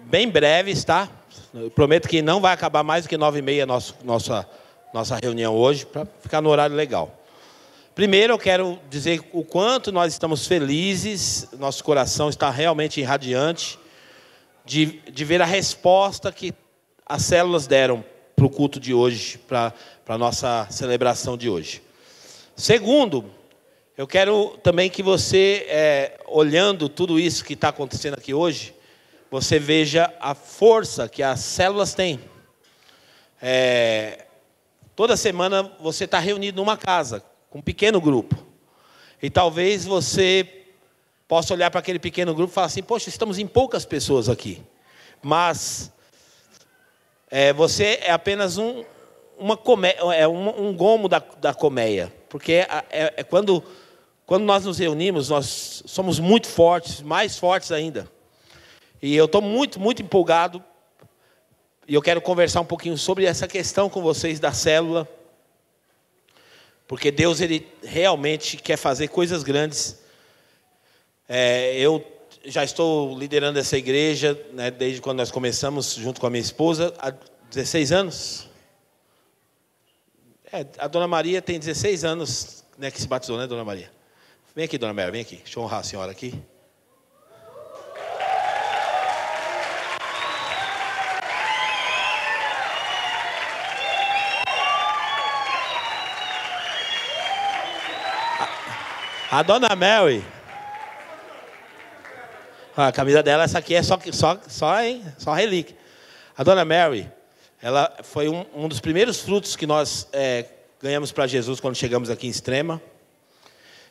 bem breves, tá? Eu prometo que não vai acabar mais do que 9h30 nossa reunião hoje, para ficar no horário legal. Primeiro, eu quero dizer o quanto nós estamos felizes, nosso coração está realmente irradiante de ver a resposta que as células deram para o culto de hoje, para a nossa celebração de hoje. Segundo, eu quero também que você, olhando tudo isso que está acontecendo aqui hoje, você veja a força que as células têm. Toda semana você está reunido numa casa, com um pequeno grupo. E talvez você possa olhar para aquele pequeno grupo e falar assim, poxa, estamos em poucas pessoas aqui. Mas você é apenas um gomo da colmeia. Porque quando nós nos reunimos, nós somos muito fortes, mais fortes ainda. E eu estou muito, muito empolgado. E eu quero conversar um pouquinho sobre essa questão com vocês da célula. Porque Deus, Ele realmente quer fazer coisas grandes. Eu já estou liderando essa igreja, né, desde quando nós começamos, junto com a minha esposa, há 16 anos. A Dona Maria tem 16 anos, né, que se batizou, né, Dona Maria? Vem aqui, Dona Maria, vem aqui. Deixa eu honrar a senhora aqui. A Dona Mary, a camisa dela, essa aqui é só relíquia. A Dona Mary, ela foi um dos primeiros frutos que nós ganhamos para Jesus quando chegamos aqui em Extrema.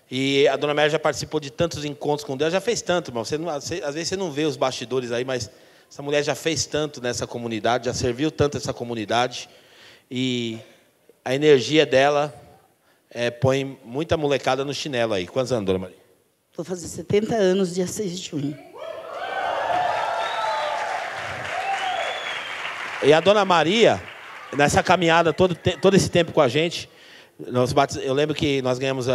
E a Dona Mary já participou de tantos encontros com Deus, já fez tanto, irmão. Às vezes você não vê os bastidores aí, mas essa mulher já fez tanto nessa comunidade, já serviu tanto essa comunidade. E a energia dela põe muita molecada no chinelo aí. Quantos anos, Dona Maria? Vou fazer 70 anos, dia 6 de junho. E a Dona Maria, nessa caminhada, todo esse tempo com a gente, eu lembro que nós ganhamos,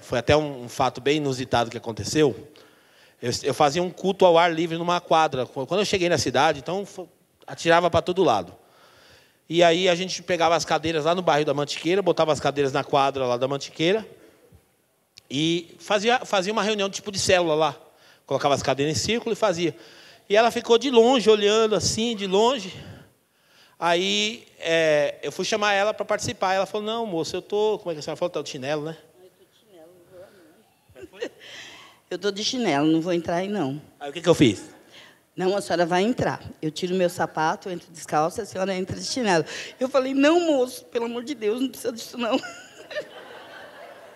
foi até um fato bem inusitado que aconteceu. Eu fazia um culto ao ar livre numa quadra. Quando eu cheguei na cidade, então atirava para todo lado. E aí a gente pegava as cadeiras lá no bairro da Mantiqueira, botava as cadeiras na quadra lá da Mantiqueira e fazia uma reunião tipo de célula lá. Colocava as cadeiras em círculo e fazia. E ela ficou de longe, olhando assim, de longe. Aí eu fui chamar ela para participar. Ela falou, não, moço, eu estou... Como é que a senhora falou? Está de chinelo, né? Eu estou de chinelo, não vou não. Eu estou de chinelo, não vou entrar aí, não. Aí o que eu fiz? Não, a senhora vai entrar. Eu tiro meu sapato, eu entro descalça, a senhora entra de chinelo. Eu falei, não, moço, pelo amor de Deus, não precisa disso, não.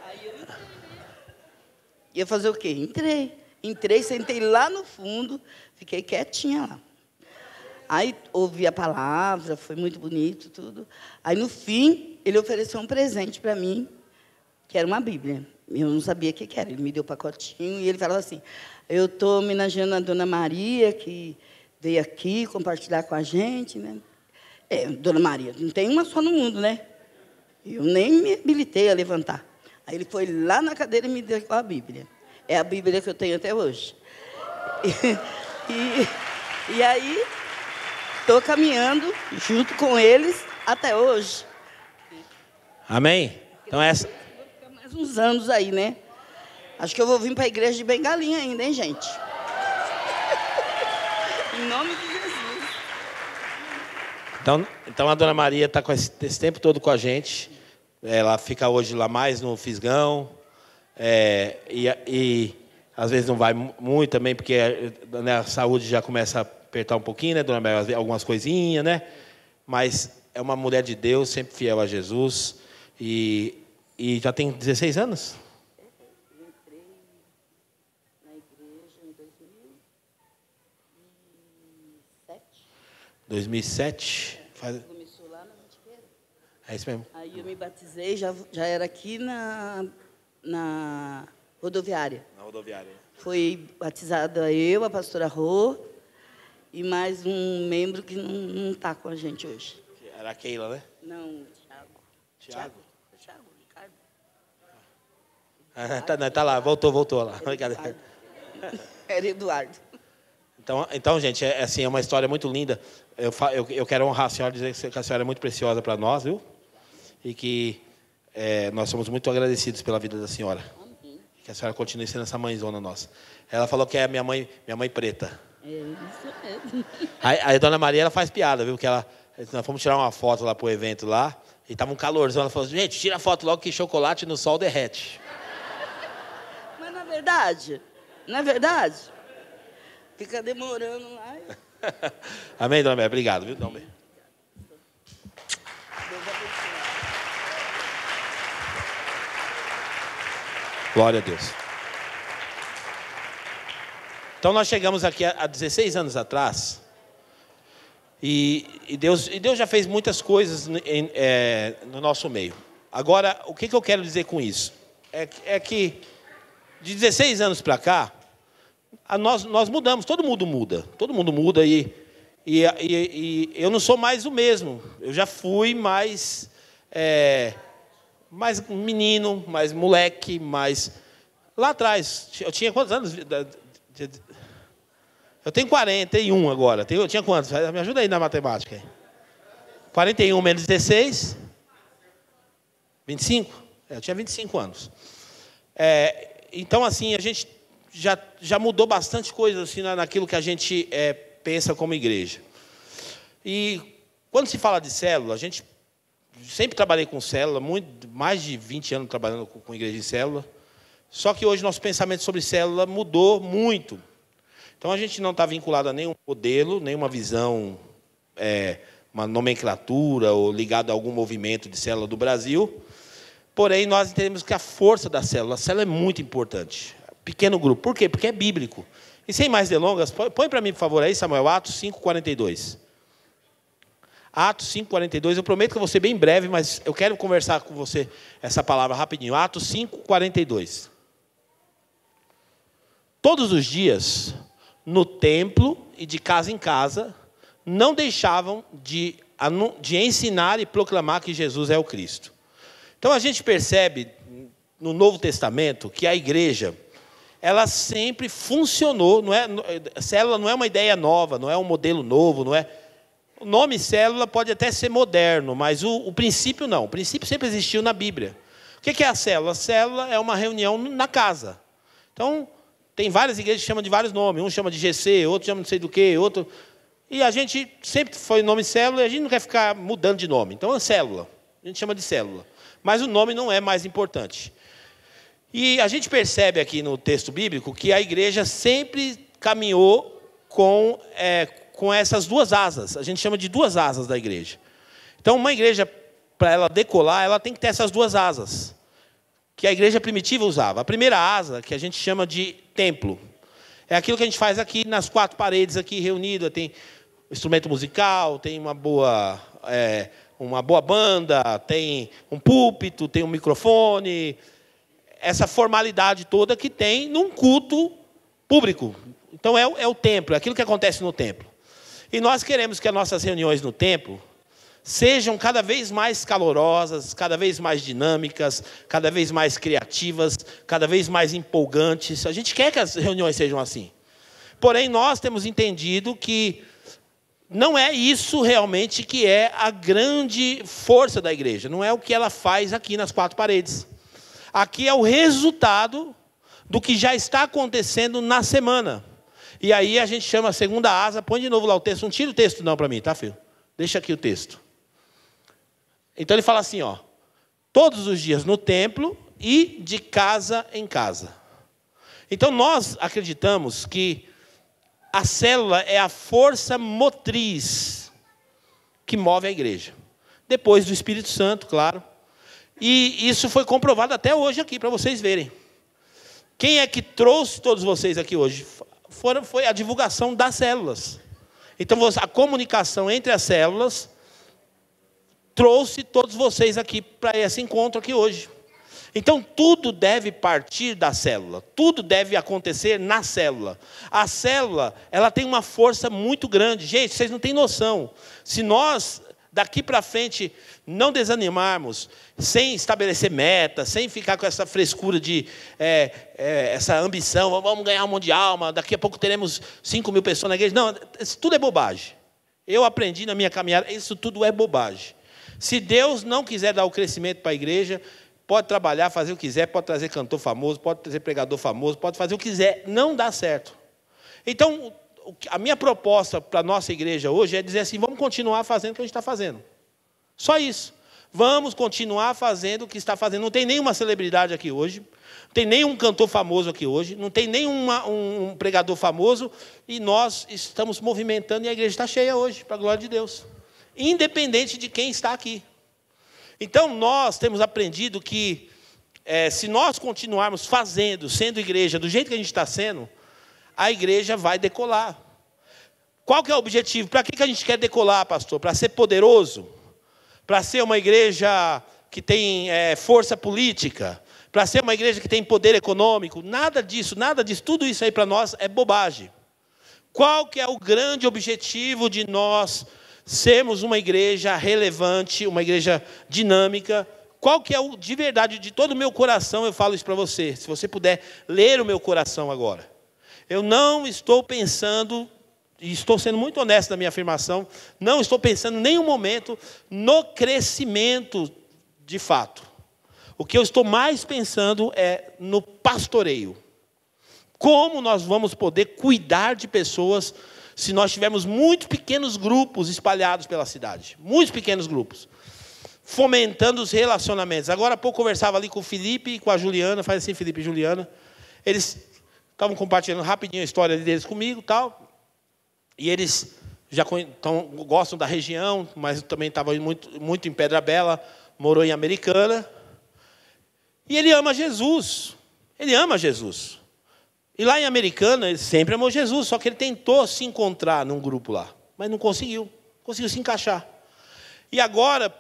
Aí eu ia fazer o quê? Entrei, sentei lá no fundo, fiquei quietinha lá. Aí ouvi a palavra, foi muito bonito, tudo. Aí, no fim, ele ofereceu um presente para mim, que era uma Bíblia. Eu não sabia o que era. Ele me deu um pacotinho e ele falava assim, eu estou homenageando a Dona Maria, que veio aqui compartilhar com a gente, né? Dona Maria, não tem uma só no mundo, né? Eu nem me habilitei a levantar. Aí ele foi lá na cadeira e me deu a Bíblia. É a Bíblia que eu tenho até hoje. E aí, estou caminhando junto com eles até hoje. Amém? Então essa... Vou ficar mais uns anos aí, né? Acho que eu vou vir para a igreja de Bengalinha ainda, hein, gente? Em nome de Jesus. Então a Dona Maria está com esse tempo todo com a gente. Ela fica hoje lá mais no Fisgão. E às vezes não vai muito também, porque né, a saúde já começa a apertar um pouquinho, né, Dona Maria? Algumas coisinhas, né? Mas é uma mulher de Deus, sempre fiel a Jesus. E já tem 16 anos? 2007. Começou lá na Mantiqueira. É isso mesmo. Aí eu me batizei, já era aqui na rodoviária. Na rodoviária. Foi batizada eu, a pastora Rô, e mais um membro que não está com a gente hoje. Era a Keila, né? Não, Tiago, Ricardo. Tá lá, voltou lá. Brincadeira. Era Eduardo. Então, gente, assim, é uma história muito linda. Eu quero honrar a senhora, dizer que a senhora é muito preciosa para nós, viu? E que nós somos muito agradecidos pela vida da senhora. Amém. Que a senhora continue sendo essa mãezona nossa. Ela falou que é minha mãe preta. É isso mesmo. Aí a dona Maria, ela faz piada, viu? Que nós fomos tirar uma foto lá pro evento lá, e tava um calorzão. Ela falou assim, gente, tira a foto logo que chocolate no sol derrete. Mas não é verdade? Fica demorando lá. Amém, dona Maria? Obrigado, viu? Dom? Glória a Deus. Então, nós chegamos aqui há 16 anos atrás, e Deus já fez muitas coisas no nosso meio. Agora, o que eu quero dizer com isso? É que, de 16 anos para cá, nós mudamos, todo mundo muda, e eu não sou mais o mesmo. Eu já fui mais menino, mais moleque, mais... Lá atrás, eu tinha quantos anos? Eu tenho 41 agora. Eu tinha quantos? Me ajuda aí na matemática. 41 menos 16? 25? Eu tinha 25 anos. Então, assim, a gente já mudou bastante coisa assim, naquilo que a gente pensa como igreja. E quando se fala de célula, a gente sempre trabalhei com célula, mais de 20 anos trabalhando com igreja de célula. Só que hoje nosso pensamento sobre célula mudou muito. Então a gente não está vinculado a nenhum modelo, nenhuma visão, uma nomenclatura ou ligado a algum movimento de célula do Brasil. Porém, nós entendemos que a força da célula, a célula é muito importante. Pequeno grupo. Por quê? Porque é bíblico. E sem mais delongas, põe para mim, por favor, aí, Samuel, Atos 5:42. Atos 5:42, eu prometo que eu vou ser bem breve, mas eu quero conversar com você essa palavra rapidinho. Atos 5:42. Todos os dias, no templo e de casa em casa, não deixavam de ensinar e proclamar que Jesus é o Cristo. Então a gente percebe no Novo Testamento que a igreja, ela sempre funcionou, célula não é uma ideia nova, não é um modelo novo, não é... O nome célula pode até ser moderno, mas o princípio não. O princípio sempre existiu na Bíblia. O que é a célula? A célula é uma reunião na casa. Então, tem várias igrejas que chamam de vários nomes. Um chama de GC, outro chama de não sei do quê, outro... E a gente sempre foi nome célula e a gente não quer ficar mudando de nome. Então, é célula. A gente chama de célula. Mas o nome não é mais importante. E a gente percebe aqui no texto bíblico que a igreja sempre caminhou com essas duas asas. A gente chama de duas asas da igreja. Então, uma igreja, para ela decolar, ela tem que ter essas duas asas, que a igreja primitiva usava. A primeira asa, que a gente chama de templo, é aquilo que a gente faz aqui nas quatro paredes, aqui reunido. Tem instrumento musical, tem uma boa banda, tem um púlpito, tem um microfone, essa formalidade toda que tem num culto público. Então, é o templo, é aquilo que acontece no templo. E nós queremos que as nossas reuniões no templo sejam cada vez mais calorosas, cada vez mais dinâmicas, cada vez mais criativas, cada vez mais empolgantes. A gente quer que as reuniões sejam assim. Porém, nós temos entendido que não é isso realmente que é a grande força da igreja. Não é o que ela faz aqui nas quatro paredes. Aqui é o resultado do que já está acontecendo na semana. E aí a gente chama a segunda asa. Põe de novo lá o texto. Não tira o texto não para mim, tá, filho? Deixa aqui o texto. Então ele fala assim, todos os dias no templo e de casa em casa. Então nós acreditamos que a célula é a força motriz que move a igreja. Depois do Espírito Santo, claro. E isso foi comprovado até hoje aqui, para vocês verem. Quem é que trouxe todos vocês aqui hoje? Foi a divulgação das células. Então, a comunicação entre as células trouxe todos vocês aqui para esse encontro aqui hoje. Então, tudo deve partir da célula. Tudo deve acontecer na célula. A célula, ela tem uma força muito grande. Gente, vocês não têm noção. Se nós daqui para frente, não desanimarmos, sem estabelecer metas, sem ficar com essa frescura de essa ambição, vamos ganhar um monte de alma, daqui a pouco teremos 5 mil pessoas na igreja. Não, isso tudo é bobagem. Eu aprendi na minha caminhada, isso tudo é bobagem. Se Deus não quiser dar o crescimento para a igreja, pode trabalhar, fazer o que quiser, pode trazer cantor famoso, pode trazer pregador famoso, pode fazer o que quiser, não dá certo. Então, a minha proposta para a nossa igreja hoje é dizer assim, vamos continuar fazendo o que a gente está fazendo. Só isso. Vamos continuar fazendo o que está fazendo. Não tem nenhuma celebridade aqui hoje, não tem nenhum cantor famoso aqui hoje, não tem nenhum um pregador famoso, e nós estamos movimentando e a igreja está cheia hoje, para a glória de Deus. Independente de quem está aqui. Então, nós temos aprendido que, se nós continuarmos fazendo, sendo igreja, do jeito que a gente está sendo, a igreja vai decolar. Qual que é o objetivo? Para que a gente quer decolar, pastor? Para ser poderoso? Para ser uma igreja que tem força política? Para ser uma igreja que tem poder econômico? Nada disso, nada disso. Tudo isso aí para nós é bobagem. Qual que é o grande objetivo de nós sermos uma igreja relevante, uma igreja dinâmica? Qual que é o, de verdade, de todo o meu coração, eu falo isso para você. Se você puder ler o meu coração agora. Eu não estou pensando, e estou sendo muito honesto na minha afirmação, não estou pensando em nenhum momento no crescimento de fato. O que eu estou mais pensando é no pastoreio. Como nós vamos poder cuidar de pessoas se nós tivermos muitos pequenos grupos espalhados pela cidade. Muitos pequenos grupos. Fomentando os relacionamentos. Agora há pouco eu conversava ali com o Felipe e com a Juliana, faz assim, Felipe e Juliana. Eles estavam compartilhando rapidinho a história deles comigo e tal. E eles já gostam da região, mas também estavam muito em Pedra Bela, morou em Americana. E ele ama Jesus. Ele ama Jesus. E lá em Americana, ele sempre amou Jesus, só que ele tentou se encontrar num grupo lá, mas não conseguiu se encaixar. E agora,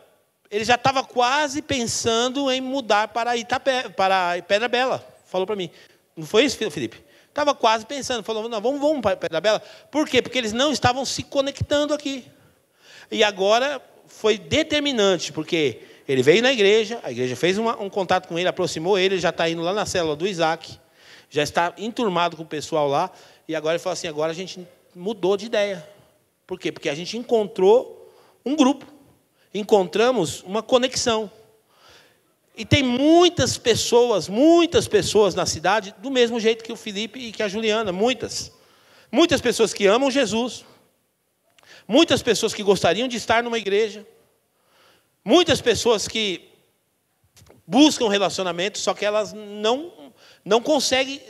ele já estava quase pensando em mudar para Pedra Bela. Falou para mim. Não foi isso, Felipe? Estava quase pensando, falou, não, vamos para Pedra Bela. Por quê? Porque eles não estavam se conectando aqui. E agora foi determinante, porque ele veio na igreja, a igreja fez um contato com ele, aproximou ele já está indo lá na célula do Isaac, já está enturmado com o pessoal lá, e agora ele falou assim, agora a gente mudou de ideia. Por quê? Porque a gente encontrou um grupo, encontramos uma conexão. E tem muitas pessoas na cidade, do mesmo jeito que o Felipe e que a Juliana, muitas. Muitas pessoas que amam Jesus, muitas pessoas que gostariam de estar numa igreja, muitas pessoas que buscam relacionamento, só que elas não conseguem,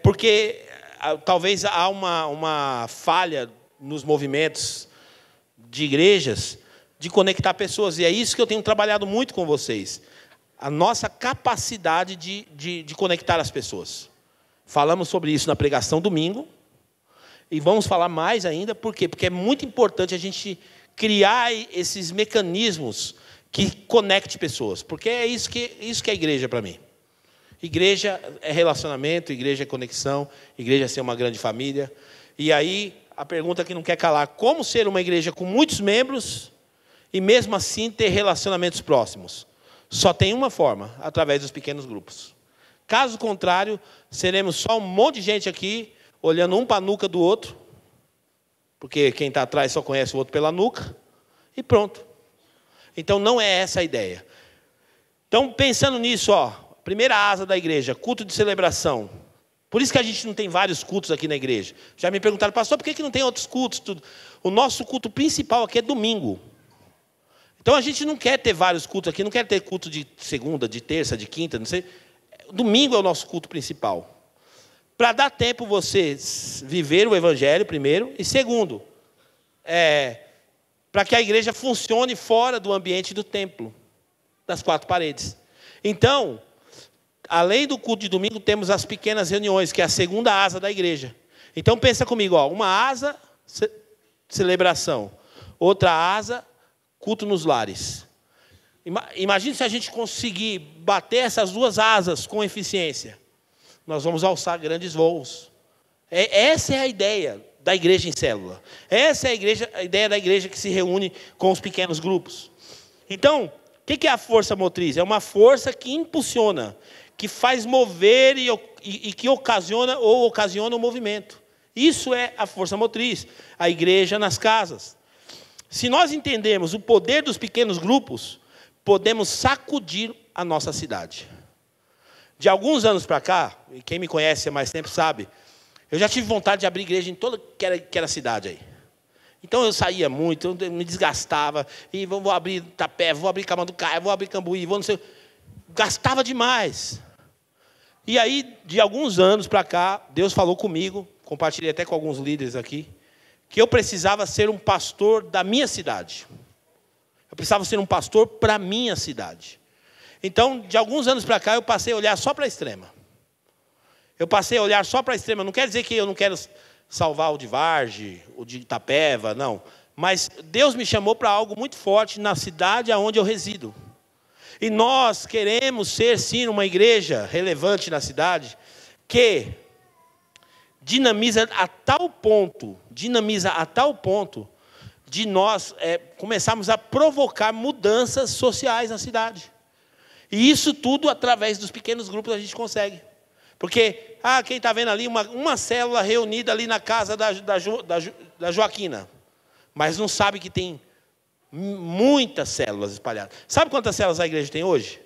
porque talvez há uma falha nos movimentos de igrejas, de conectar pessoas, e é isso que eu tenho trabalhado muito com vocês. A nossa capacidade de conectar as pessoas. Falamos sobre isso na pregação domingo, e vamos falar mais ainda, por quê? Porque é muito importante a gente criar esses mecanismos que conectem pessoas, porque é isso que é igreja para mim. Igreja é relacionamento, igreja é conexão, igreja é ser uma grande família. E aí, a pergunta que não quer calar, como ser uma igreja com muitos membros e mesmo assim ter relacionamentos próximos? Só tem uma forma, através dos pequenos grupos. Caso contrário, seremos só um monte de gente aqui, olhando um para a nuca do outro, porque quem está atrás só conhece o outro pela nuca, e pronto. Então, não é essa a ideia. Então, pensando nisso, primeira asa da igreja, culto de celebração. Por isso que a gente não tem vários cultos aqui na igreja. Já me perguntaram, pastor, por que não tem outros cultos? Tudo? O nosso culto principal aqui é domingo. Então, a gente não quer ter vários cultos aqui, não quer ter culto de segunda, de terça, de quinta, não sei. Domingo é o nosso culto principal. Para dar tempo você viver o evangelho, primeiro, e segundo, para que a igreja funcione fora do ambiente do templo, das 4 paredes. Então, além do culto de domingo, temos as pequenas reuniões, que é a segunda asa da igreja. Então, pensa comigo, uma asa, celebração. Outra asa, culto nos lares. Imagine se a gente conseguir bater essas duas asas com eficiência. Nós vamos alçar grandes voos. Essa é a ideia da igreja em célula. Essa é a ideia da igreja que se reúne com os pequenos grupos. Então, o que é a força motriz? É uma força que impulsiona, que faz mover e que ocasiona o movimento. Isso é a força motriz, a igreja nas casas. Se nós entendermos o poder dos pequenos grupos, podemos sacudir a nossa cidade. De alguns anos para cá, e quem me conhece há mais tempo sabe, eu já tive vontade de abrir igreja em toda que era cidade aí. Então eu saía muito, eu me desgastava, e vou abrir Itapé, vou abrir Camanducaia, vou abrir Cambuí, vou não sei. Gastava demais. E aí, de alguns anos para cá, Deus falou comigo, compartilhei até com alguns líderes aqui, que eu precisava ser um pastor da minha cidade. Eu precisava ser um pastor para a minha cidade. Então, de alguns anos para cá, eu passei a olhar só para a extrema. Eu passei a olhar só para a extrema. Não quer dizer que eu não quero salvar o de Vargem, o de Itapeva, não. Mas Deus me chamou para algo muito forte na cidade onde eu resido. E nós queremos ser, sim, uma igreja relevante na cidade, que dinamiza a tal ponto de nós começarmos a provocar mudanças sociais na cidade. E isso tudo, através dos pequenos grupos, a gente consegue. Porque, quem está vendo ali, uma célula reunida ali na casa da Joaquina, mas não sabe que tem muitas células espalhadas. Sabe quantas células a igreja tem hoje?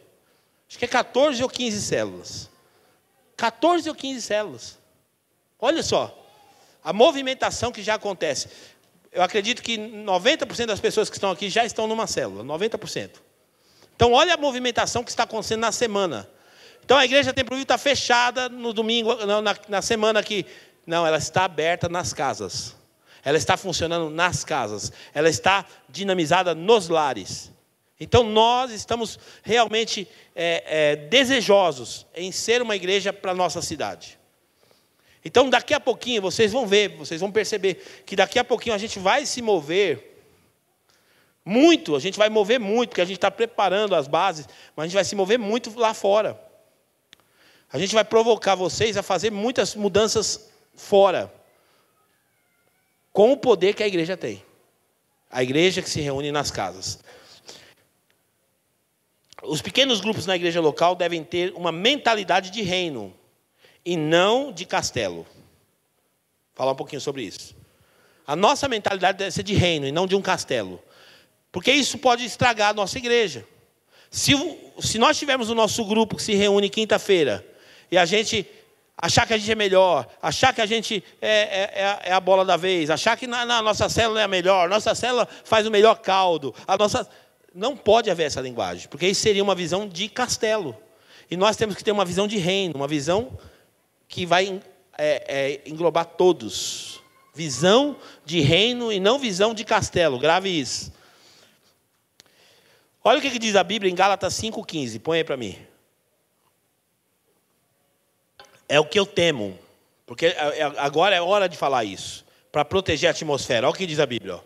Acho que é 14 ou 15 células. 14 ou 15 células. Olha só, a movimentação que já acontece. Eu acredito que 90% das pessoas que estão aqui já estão numa célula, 90%. Então, olha a movimentação que está acontecendo na semana. Então, a igreja Templo Vivo está fechada no domingo, na semana aqui. Não, ela está aberta nas casas. Ela está funcionando nas casas. Ela está dinamizada nos lares. Então, nós estamos realmente desejosos em ser uma igreja para a nossa cidade. Então, daqui a pouquinho, vocês vão ver, vocês vão perceber que daqui a pouquinho a gente vai se mover muito, a gente vai mover muito, porque a gente está preparando as bases, mas a gente vai se mover muito lá fora. A gente vai provocar vocês a fazer muitas mudanças fora, com o poder que a igreja tem. A igreja que se reúne nas casas. Os pequenos grupos na igreja local devem ter uma mentalidade de reino, e não de castelo. Vou falar um pouquinho sobre isso. A nossa mentalidade deve ser de reino, e não de um castelo. Porque isso pode estragar a nossa igreja. Se nós tivermos o nosso grupo que se reúne quinta-feira, e a gente achar que a gente é melhor, achar que a gente é a bola da vez, achar que na nossa célula é a melhor, nossa célula faz o melhor caldo, não pode haver essa linguagem, porque isso seria uma visão de castelo. E nós temos que ter uma visão de reino, uma visão que vai englobar todos. Visão de reino e não visão de castelo. Grave isso. Olha o que diz a Bíblia em Gálatas 5,15. Põe aí para mim. É o que eu temo. Porque agora é hora de falar isso. Para proteger a atmosfera. Olha o que diz a Bíblia.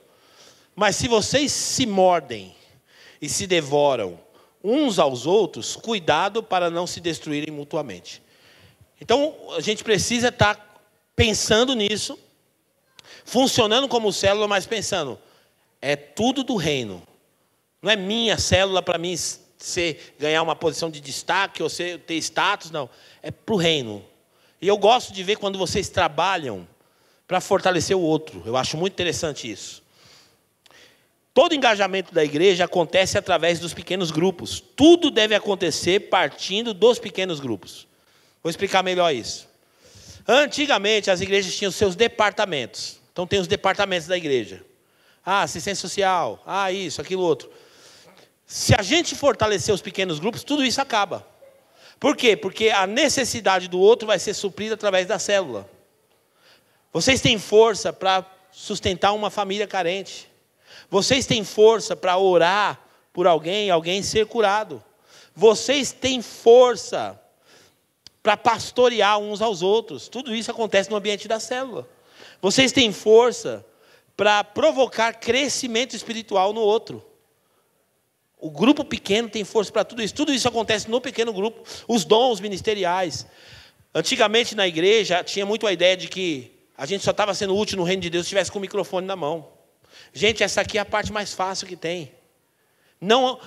Mas se vocês se mordem e se devoram uns aos outros, cuidado para não se destruírem mutuamente. Então, a gente precisa estar pensando nisso, funcionando como célula, mas pensando, é tudo do reino. Não é minha célula para mim ganhar uma posição de destaque ou ter status, não. É para o reino. E eu gosto de ver quando vocês trabalham para fortalecer o outro. Eu acho muito interessante isso. Todo engajamento da igreja acontece através dos pequenos grupos. Tudo deve acontecer partindo dos pequenos grupos. Vou explicar melhor isso. Antigamente, as igrejas tinham seus departamentos. Então, tem os departamentos da igreja. Assistência social. Isso, aquilo, outro. Se a gente fortalecer os pequenos grupos, tudo isso acaba. Por quê? Porque a necessidade do outro vai ser suprida através da célula. Vocês têm força para sustentar uma família carente. Vocês têm força para orar por alguém ser curado. Vocês têm força para pastorear uns aos outros. Tudo isso acontece no ambiente da célula. Vocês têm força para provocar crescimento espiritual no outro. O grupo pequeno tem força para tudo isso. Tudo isso acontece no pequeno grupo. Os dons ministeriais. Antigamente na igreja tinha muito a ideia de que a gente só estava sendo útil no reino de Deus se estivesse com o microfone na mão. Gente, essa aqui é a parte mais fácil que tem. Não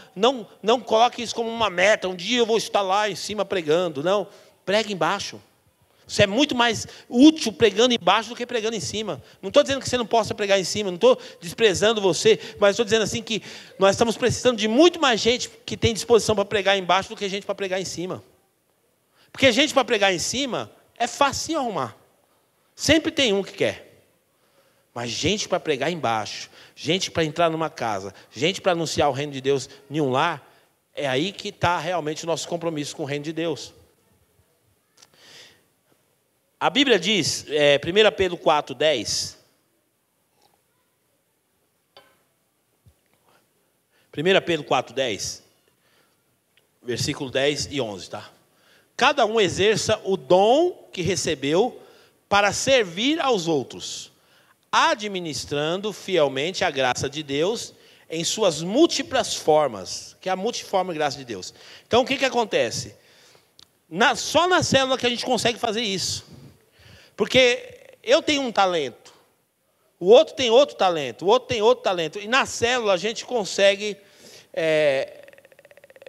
coloque isso como uma meta. Um dia eu vou estar lá em cima pregando. Não, pregue embaixo. Você é muito mais útil pregando embaixo do que pregando em cima. Não estou dizendo que você não possa pregar em cima, não estou desprezando você, mas estou dizendo assim que nós estamos precisando de muito mais gente que tem disposição para pregar embaixo do que gente para pregar em cima. Porque gente para pregar em cima é fácil arrumar. Sempre tem um que quer. Mas gente para pregar embaixo, gente para entrar numa casa, gente para anunciar o reino de Deus em um lar, é aí que está realmente o nosso compromisso com o reino de Deus. A Bíblia diz, 1 Pedro 4:10. 1 Pedro 4:10, versículo 10 e 11, tá? Cada um exerça o dom que recebeu para servir aos outros, administrando fielmente a graça de Deus em suas múltiplas formas, que é a multiforme graça de Deus. Então, o que acontece? Só na célula que a gente consegue fazer isso. Porque eu tenho um talento, o outro tem outro talento, o outro tem outro talento. E na célula a gente consegue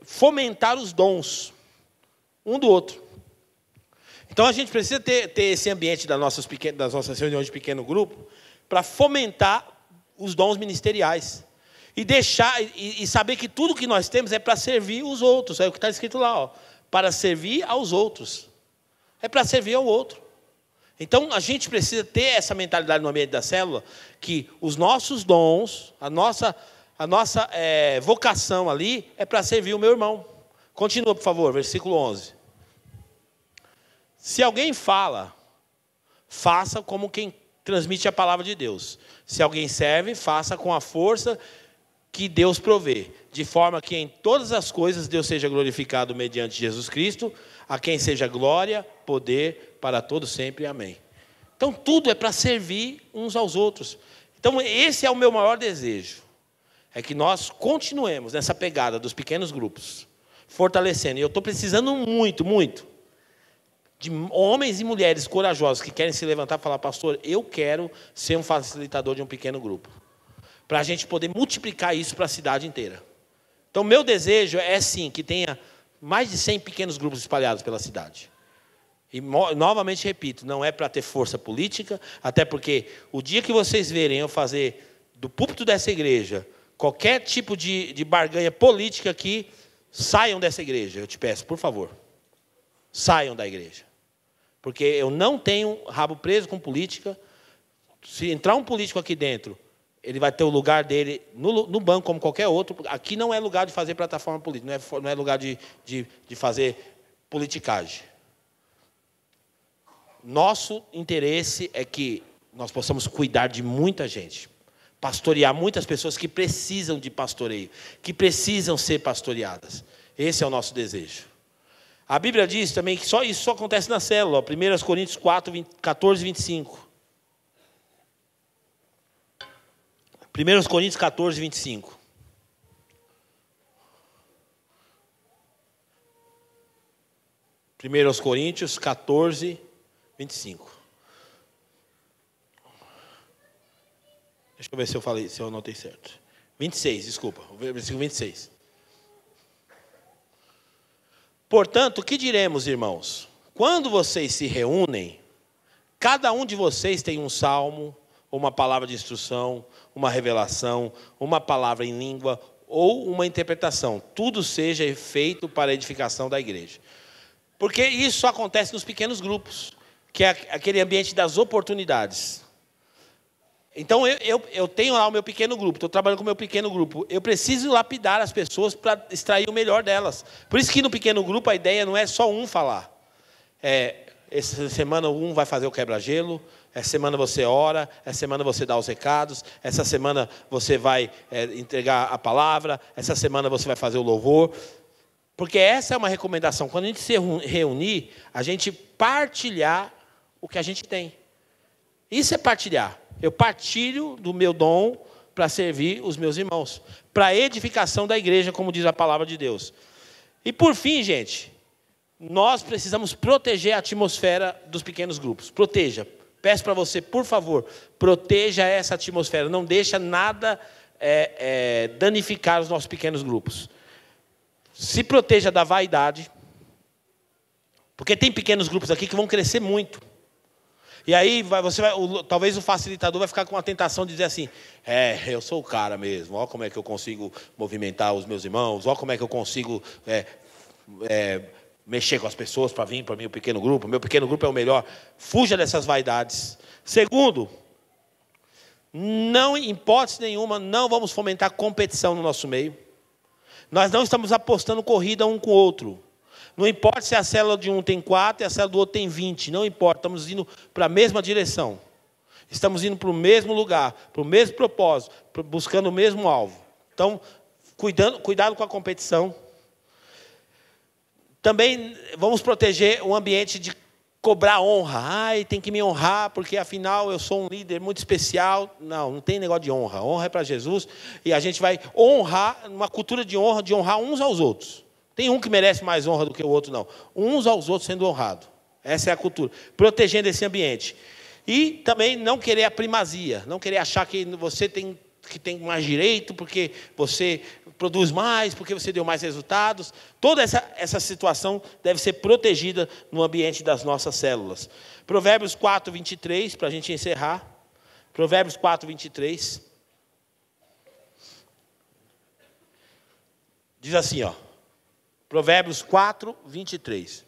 fomentar os dons um do outro. Então a gente precisa ter esse ambiente das nossas reuniões de pequeno grupo para fomentar os dons ministeriais. E deixar e saber que tudo que nós temos é para servir os outros. É o que está escrito lá, ó, para servir aos outros. É para servir ao outro. Então, a gente precisa ter essa mentalidade no ambiente da célula, que os nossos dons, a nossa vocação ali, é para servir o meu irmão. Continua, por favor, versículo 11. Se alguém fala, faça como quem transmite a palavra de Deus. Se alguém serve, faça com a força que Deus provê, de forma que em todas as coisas Deus seja glorificado mediante Jesus Cristo, a quem seja glória, poder, para todos sempre. Amém. Então, tudo é para servir uns aos outros. Então, esse é o meu maior desejo. É que nós continuemos nessa pegada dos pequenos grupos, fortalecendo. E eu estou precisando muito, muito, de homens e mulheres corajosos que querem se levantar e falar: pastor, eu quero ser um facilitador de um pequeno grupo. Para a gente poder multiplicar isso para a cidade inteira. Então, meu desejo é, sim, que tenha mais de 100 pequenos grupos espalhados pela cidade. E, novamente, repito, não é para ter força política, até porque o dia que vocês verem eu fazer do púlpito dessa igreja qualquer tipo de barganha política aqui, saiam dessa igreja, eu te peço, por favor. Saiam da igreja. Porque eu não tenho rabo preso com política. Se entrar um político aqui dentro, ele vai ter o lugar dele no banco como qualquer outro. Aqui não é lugar de fazer plataforma política, não é lugar de fazer politicagem. Nosso interesse é que nós possamos cuidar de muita gente, pastorear muitas pessoas que precisam de pastoreio, que precisam ser pastoreadas. Esse é o nosso desejo. A Bíblia diz também que isso só acontece na célula, 1 Coríntios 4, 14 e 25. 1 Coríntios 14, 25. Primeiros Coríntios 14, 25. Deixa eu ver se eu anotei certo. 26, desculpa, versículo 26. Portanto, o que diremos, irmãos? Quando vocês se reúnem, cada um de vocês tem um salmo, uma palavra de instrução, uma revelação, uma palavra em língua ou uma interpretação. Tudo seja feito para a edificação da igreja. Porque isso só acontece nos pequenos grupos, que é aquele ambiente das oportunidades. Então, eu tenho lá o meu pequeno grupo, estou trabalhando com o meu pequeno grupo. Eu preciso lapidar as pessoas para extrair o melhor delas. Por isso que no pequeno grupo a ideia não é só um falar. Essa semana um vai fazer o quebra-gelo, essa semana você ora, essa semana você dá os recados, essa semana você vai entregar a palavra, essa semana você vai fazer o louvor. Porque essa é uma recomendação. Quando a gente se reunir, a gente partilhar o que a gente tem. Isso é partilhar. Eu partilho do meu dom para servir os meus irmãos, para a edificação da igreja, como diz a palavra de Deus. E por fim, gente, nós precisamos proteger a atmosfera dos pequenos grupos. Proteja. Peço para você, por favor, proteja essa atmosfera. Não deixa nada danificar os nossos pequenos grupos. Se proteja da vaidade. Porque tem pequenos grupos aqui que vão crescer muito. E aí talvez o facilitador vai ficar com a tentação de dizer assim, eu sou o cara mesmo, olha como é que eu consigo movimentar os meus irmãos, olha como é que eu consigo mexer com as pessoas para vir para mim o pequeno grupo é o melhor. Fuja dessas vaidades. Segundo, não, em hipótese nenhuma, não vamos fomentar competição no nosso meio. Nós não estamos apostando corrida um com o outro. Não importa se a célula de um tem 4 e a célula do outro tem 20. Não importa, estamos indo para a mesma direção. Estamos indo para o mesmo lugar, para o mesmo propósito, buscando o mesmo alvo. Então, cuidado com a competição. Também vamos proteger o ambiente de cobrar honra. Tem que me honrar, porque afinal eu sou um líder muito especial. Não tem negócio de honra. Honra é para Jesus. E a gente vai honrar, uma cultura de honrar uns aos outros. Tem um que merece mais honra do que o outro, não. Uns aos outros sendo honrados. Essa é a cultura. Protegendo esse ambiente. E também não querer a primazia. Não querer achar que você tem mais direito, porque você produz mais, porque você deu mais resultados. Toda essa situação deve ser protegida no ambiente das nossas células. Provérbios 4, 23, para a gente encerrar. Provérbios 4, 23. Diz assim, Provérbios 4, 23.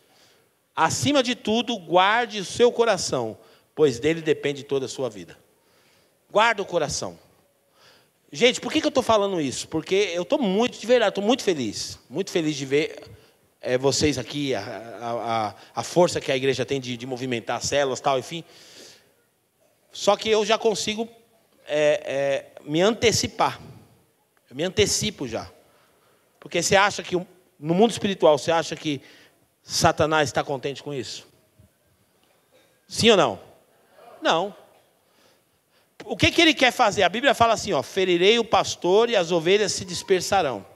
Acima de tudo, guarde o seu coração, pois dele depende toda a sua vida. Guarda o coração. Gente, por que eu estou falando isso? Porque eu estou de verdade, estou muito feliz de ver vocês aqui, a força que a igreja tem de movimentar as células, tal, enfim. Só que eu já consigo me antecipar. Eu me antecipo já. Porque você acha que, no mundo espiritual, você acha que Satanás está contente com isso? Sim ou não? Não. O que ele quer fazer? A Bíblia fala assim, ferirei o pastor e as ovelhas se dispersarão.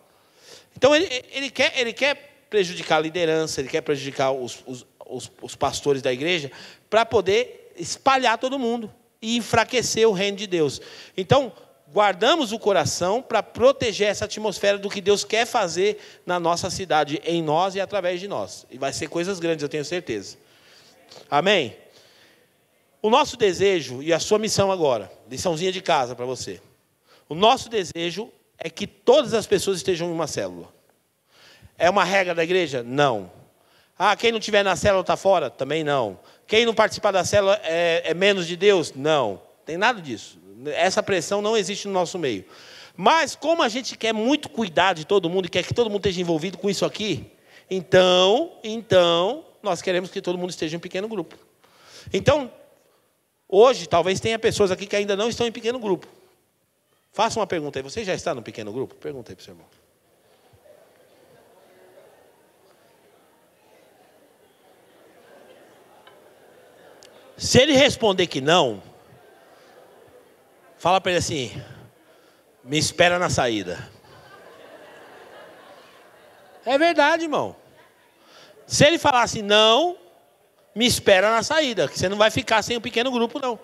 Então, ele quer prejudicar a liderança, ele quer prejudicar os pastores da igreja, para poder espalhar todo mundo e enfraquecer o reino de Deus. Então, guardamos o coração para proteger essa atmosfera do que Deus quer fazer na nossa cidade, em nós e através de nós. E vai ser coisas grandes, eu tenho certeza. Amém? O nosso desejo, e a sua missão agora, liçãozinha de casa para você. O nosso desejo é que todas as pessoas estejam em uma célula. É uma regra da igreja? Não. Quem não estiver na célula está fora? Também não. Quem não participar da célula é menos de Deus? Não. Tem nada disso. Essa pressão não existe no nosso meio. Mas como a gente quer muito cuidar de todo mundo e quer que todo mundo esteja envolvido com isso aqui, então nós queremos que todo mundo esteja em um pequeno grupo. Então, hoje, talvez tenha pessoas aqui que ainda não estão em pequeno grupo. Faça uma pergunta aí. Você já está no pequeno grupo? Pergunta aí para o seu irmão. Se ele responder que não, fala para ele assim, me espera na saída. É verdade, irmão. Se ele falar assim, não, me espera na saída, que você não vai ficar sem um pequeno grupo, não.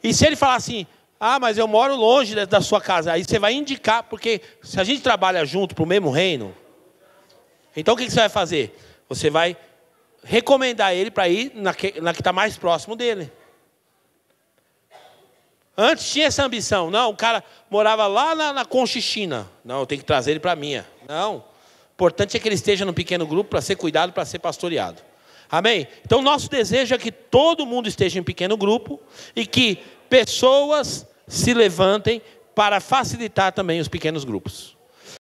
E se ele falar assim, mas eu moro longe da sua casa, aí você vai indicar, porque se a gente trabalha junto para o mesmo reino, então o que você vai fazer? Você vai recomendar ele para ir na que está mais próximo dele. Antes tinha essa ambição. Não, o cara morava lá na Conchichina. Não, eu tenho que trazer ele para a minha. Não. O importante é que ele esteja no pequeno grupo para ser cuidado, para ser pastoreado. Amém? Então, nosso desejo é que todo mundo esteja em pequeno grupo e que pessoas se levantem para facilitar também os pequenos grupos.